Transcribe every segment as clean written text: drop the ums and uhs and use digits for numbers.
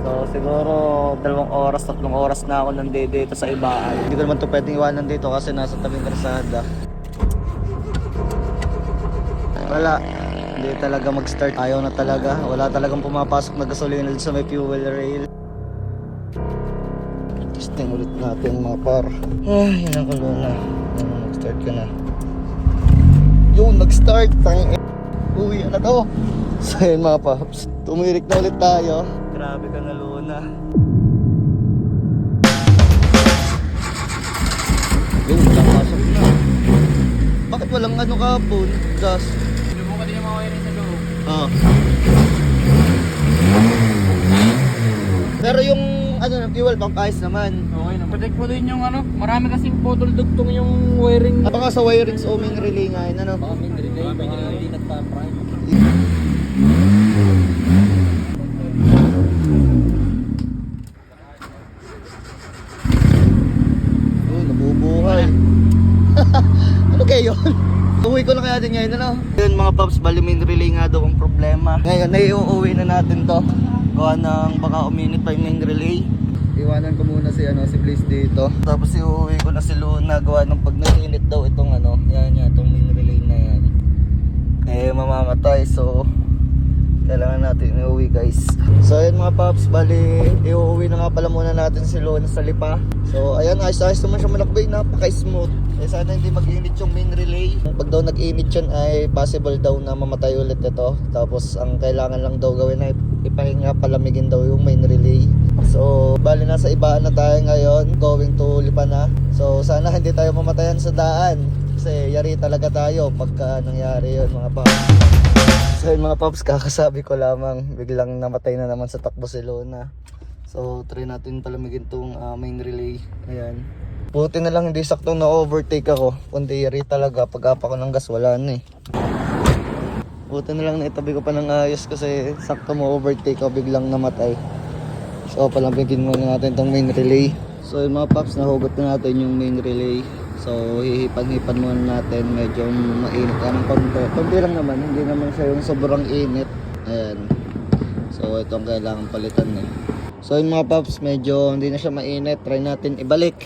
So siguro 2 oras, 3 oras na ako nandito sa Ibaan. Hindi ko naman to pwedeng iwanan dito kasi nasa tabing kalsada. Wala, hindi talaga mag-start. Ayaw na talaga. Wala talagang pumapasok na gasolina sa may fuel rail. Testing ulit natin mga par. Ay, nakulo na. Mag-start ka na. Yun, nag-start. Uwi na to. So yun mga paps, tumirik na ulit tayo. Grabe ka na Luna. Yun, walang pasok na. Bakit walang ano kapon? Gas. Sinubukan din yung mga wiring sa loob. Ah. Pero yung ano, fuel pump ayos naman. Okay naman. Protect mo din yung ano, marami kasing putol dugtong yung wiring. Baka sa wiring sa uming relay nga yun, ano? Baka main relay, baka hindi nagpa-prime. Oh, nabubuhay. Ano kayo yun? Uwi ko na kaya din ngayon, ano? Yun mga paps, bali main relay nga daw ang problema. Ngayon, naiuwi na natin to. Gawa ng baka uminit pa yung main relay. Iwanan ko muna si Blaze dito. Tapos iuwi ko na si Luna. Gawa ng pag nag-init daw itong itong main relay na yan. Eh, mamamatay. So, kailangan natin iuwi guys. So ayun mga paps, bali iuwi na nga pala muna natin si Luna sa Lipa. So ayan, ayos-ayos naman siya malakbay, napaka-smooth. Eh sana hindi mag-init yung main relay. Pag daw nag-init yun ay possible daw na mamatay ulit ito. Tapos ang kailangan lang daw gawin ay ipahinga, palamigin daw yung main relay. So bali nasa Ibaan na tayo ngayon, going to Lipa na. So sana hindi tayo mamatayan sa daan. Kasi yari talaga tayo pagka nangyari yun mga paps. So yun mga paps, kakasabi ko lamang biglang namatay na naman sa takbo si Luna. So try natin palamigin tong main relay. Ayan. Buti na lang hindi saktong na-overtake ako. Kundi yari talaga, pag-apa ko ng gas wala na eh. Buti na lang naitabi ko pa ng ayos kasi sakto mo overtake ako, biglang namatay. So palamigin muna natin tong main relay. So yun mga paps, nahugot na natin yung main relay. So hihipan-hipan muna natin, medyo mainit yan ng konti. Konti lang naman, hindi naman siya yung sobrang init. Ayan. So ito ang kailangan palitan eh. So yung mga paps, medyo hindi na siya mainit. Try natin ibalik.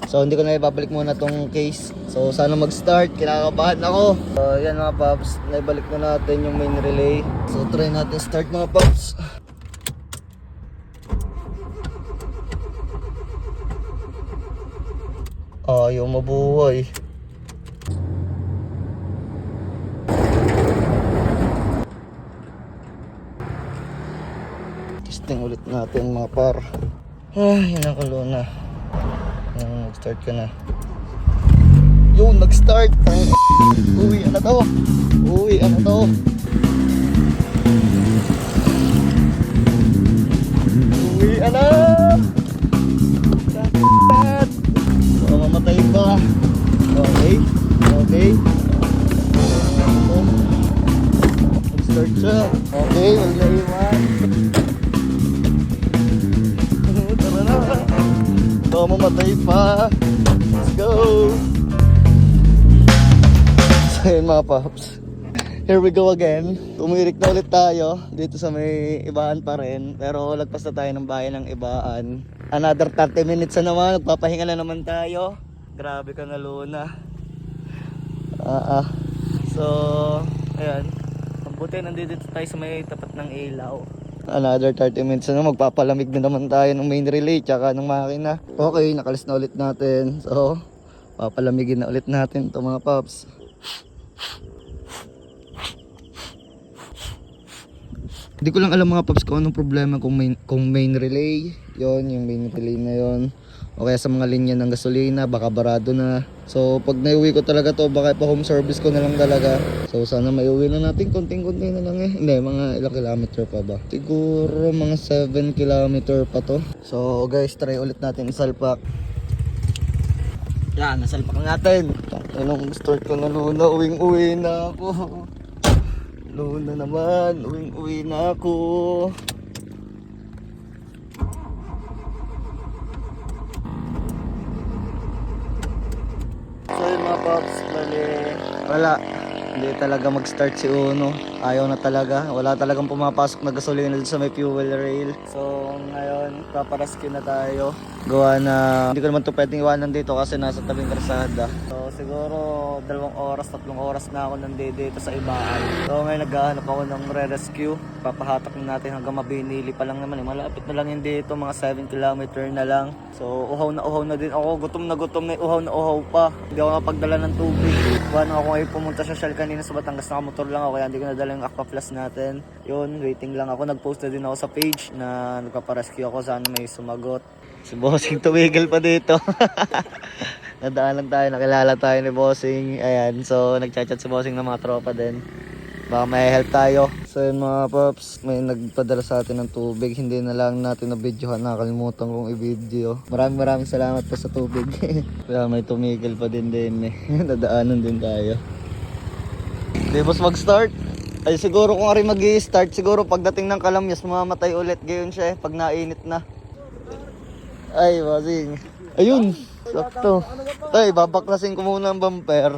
So hindi ko na ibabalik muna tong case. So sana mag-start, kinakabahan ako. So yan mga paps, naibalik na natin yung main relay. So try natin start mga paps. Ayaw mabuhay. Testing ulit natin mga par. Ay, nakulo na. Nag-start ka na. Yun, nag-start. Uwi, ano to? Uwi, ano to? Uwi, ano? Mamatay pa. Okay. Okay. Mag-start siya. Okay, wala na iwan. Tara na. Mamatay pa. Let's go. So yun mga paps, here we go again. Tumirik na ulit tayo dito sa may Ibaan pa rin. Pero lagpas na tayo ng bayan ng Ibaan. Another 30 minutes na naman, nagpapahinga na naman tayo. Grabe ka na Luna. So, ayan. Mabuti nandito tayo sa may tapat ng ilaw. Another 30 minutes na, magpapalamig na naman tayo ng main relay tsaka ng makina. Okay, nakalis na ulit natin. So, papalamigin na ulit natin ito mga paps. Hindi ko lang alam mga paps kung anong problema kung main relay. Yon, yung main relay na yon. O kaya sa mga linya ng gasolina, baka barado na. So pag naiuwi ko talaga to, baka pa home service ko na lang talaga. So sana maiuwi na natin, konting-konti na lang eh. Hindi, mga ilang kilometer pa ba? Siguro mga 7 kilometer pa to. So guys, try ulit natin isalpak. Yan, nasalpak natin. Anong start ko na Luna, uwing-uwi na ako. Luna naman, uwing-uwi na ako. So yun mga paps, bali, wala. Hindi talaga mag-start si Uno. Ayaw na talaga. Wala talagang pumapasok na gasolina dun sa may fuel rail. So ngayon, paparescue na tayo. Gawa na hindi ko naman to pwedeng iwanan dito kasi nasa tabing kalsada. So siguro 2 oras, 3 oras na ako nandito sa ibaan. So ngayon naghahanap ako ng re-rescue. Papahatak na natin hanggang Mabinili pa lang naman. Malapit na lang yun dito, mga 7 kilometer na lang. So uhaw na din ako. Gutom na uhaw pa. Hindi ako napagdala ng tubig. Wala ako ngayon pumunta sa Shell kanina sa Batangas, nakamotor lang ako kaya hindi ko nadala yung Aqua Plus natin. Yun, waiting lang ako. Nag-post na din ako sa page na nagpaparescue ako, sana may sumagot. Si Bossing tumigil pa dito. Nadaan lang tayo, nakilala tayo ni Bossing. Ayan, so nagchat-chat si Bossing ng mga tropa din. Baka may help tayo. So yun mga paps, may nagpadala sa atin ng tubig. Hindi na lang natin na-videohan, nakalimutan kong i-video. Maraming salamat po sa tubig. Kaya may tumigil pa din eh. Nadaanan din tayo. Di boss mag-start? Ay siguro kung ari mag-i-start, siguro pagdating ng Kalamyas, mamamatay ulit. Gayon siya pag nainit na. Ay, Bossing. Ayun, sakto. Tay, babaklasin ko muna ang bumper.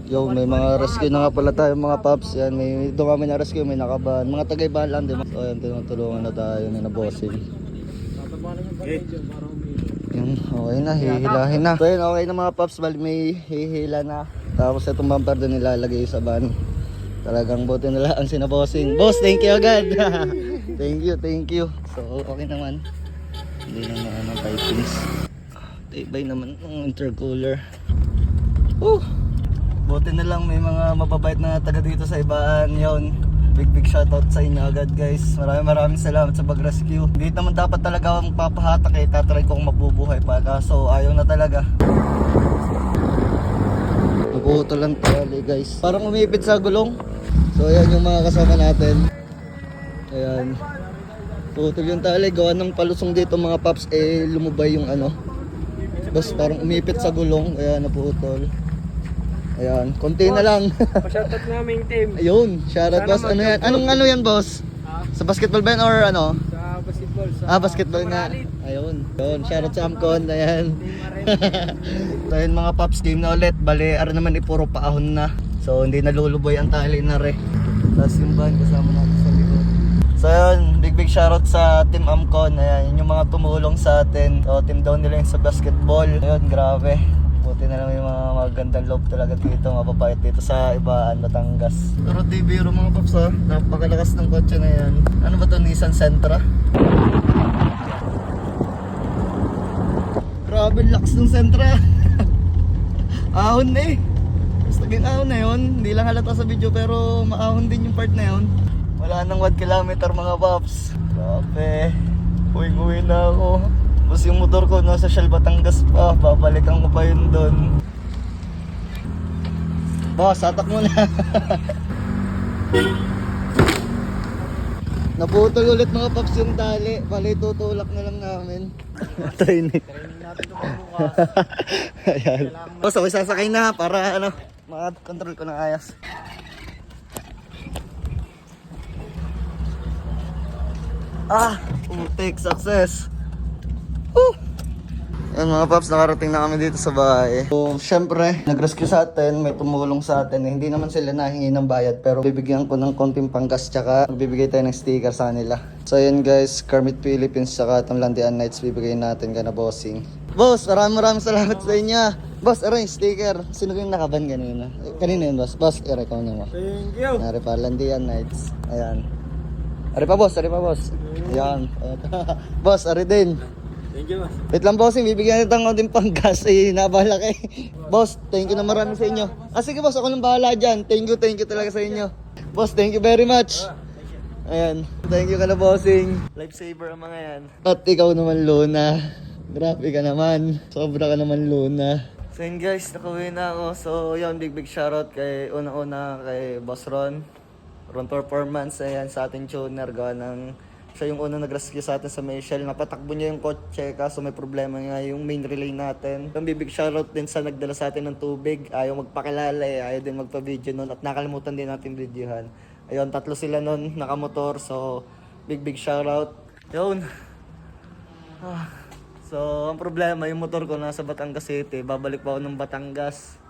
Yo, may mga rescue na nga pala tayo mga paps. Yan, may doon kami na rescue, may nakaban. Mga tagay-bahan lang din. So, ayan, tinutulungan na tayo na Bossing. Yun, okay na, hihilahin na. So, yun, okay na mga paps, bali may hihila na. Tapos itong bumper din nilalagay sa van. Talagang buti nila ang sinabossing. Boss, thank you agad. Thank you. So, okay naman. Hindi naman anong pipings. Tibay naman ng intercooler. Buti na lang may mga mababait na taga dito sa ibaan. Yun, big shoutout sa inyo agad guys. Maraming salamat sa pag-rescue. Hindi naman dapat talaga akong papahatak eh. Tatry kong mabubuhay pa. Kaso ayaw na talaga. Nabuto lang tali guys. Parang umipit sa gulong. So ayan yung mga kasama natin. Ayan. Putol yung tali. Gawa ng palusong dito mga paps eh lumubay yung ano. Bas parang umipit sa gulong. Kaya naputol. Ayan, konti na lang. Pa-shoutout namin team. Ayun, shoutout boss. Ano yan? Anong ano yan boss? Sa basketball ba yan or ano? Sa basketball. Basketball nga. Ayun. Yun, shoutout sa Amcon. Ayan. So yun mga paps, game na ulit. Bali, ara naman ipuro paahon na. So hindi naluluboy ang tali na re. Tapos yung van kasama natin sa likod. So yun, big shoutout sa Team Amcon. Ayan, yun yung mga tumulong sa atin. So team down nila yung sa basketball. Ayun, grabe. Buti na lang yung mga magandang loob talaga dito, mababait dito sa Ibaan, Batangas. Pero di biro mga paps ha, napakalakas ng kotse na yan. Ano ba to, Nissan Sentra? Grabe, lakas ng Sentra. Ahon na eh. Basta ahon na yun, hindi lang halata sa video pero maahon din yung part na yun. Wala nang 1 kilometer mga paps. Grabe, uwi na ako. Tapos yung motor ko nasa Shell Batangas pa, babalikan ko pa yun doon. Boss, atak mo na. Naputol ulit mga paps yung tali. Bali, tutulak na lang namin. Training natin ito bukas. Ayan. Boss, ako sasakay na para ano, makakontrol ko ng ayos. Putik, success. Yan mga paps, nakarating na kami dito sa bahay. So, syempre, nag-rescue sa atin, may tumulong sa atin. Hindi naman sila nahingi ng bayad, pero bibigyan ko ng konting panggas, tsaka magbibigay tayo ng sticker sa kanila. So yan guys, Kermit Philippines, tsaka itong Landian Nights, bibigay natin ka na Bossing. Boss, maraming salamat sa inyo. Boss, aray, sticker. Sino yung nakaban kanina? Kanina yun, boss. Boss, aray, kau na mo. Thank you. Aray pa, Landian Nights. Ayan. Aray pa, boss. Ayan. Boss, aray din. Thank you, boss. Wait lang Bossing, bibigyan natin ng konting panggas eh, nabala kay. Boss, thank you na marami sa inyo. Sige boss, ako nang bahala dyan. Thank you talaga sa inyo. Boss, thank you very much. Ayan, thank you ka na Bossing. Lifesaver ang mga yan. At ikaw naman Luna. Grabe ka naman. Sobra ka naman Luna. So yun guys, nakauwi na ako. So yun, big shoutout kay una kay Boss Ron Performance. Ayan, sa ating tuner, gawa ng siya yung unang nag-rescue sa atin sa Michelle. Napatakbo niya yung kotse kaso may problema nga yung main relay natin. Yung big shoutout din sa nagdala sa atin ng tubig. Ayaw magpakilala eh. Ayaw din magpa-video nun. At nakalimutan din natin videohan. Ayun, 3 sila nun nakamotor. So, big shoutout. Yun. So, ang problema yung motor ko nasa Batangas City. Babalik pa ako ng Batangas.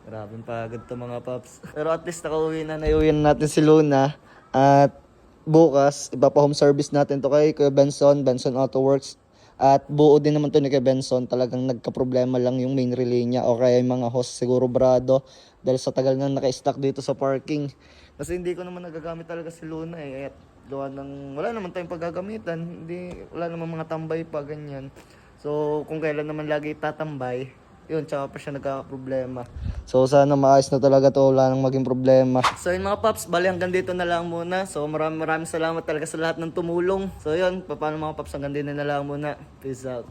Grabing pagod to mga paps. Pero at least nakauwi na natin si Luna. At bukas, iba pa home service natin to kay Kuya Benson Auto Works. At buo din naman to ni Kuya Benson. Talagang nagka-problema lang yung main relay niya o kaya yung mga hose siguro brado. Dahil sa tagal na naka-stuck dito sa parking. Kasi hindi ko naman nagagamit talaga si Luna eh. At gawa ng, wala naman tayong paggagamitan. Wala naman mga tambay pa, ganyan. So, kung kailan naman lagi tatambay, yun, tsaka pa siya nagkakaproblema. So, sana maayos na talaga to, wala nang maging problema. So, yun mga paps, bali hanggang dito na lang muna. So, maraming salamat talaga sa lahat ng tumulong. So, yun, paano mga paps, hanggang dito na lang muna. Peace out.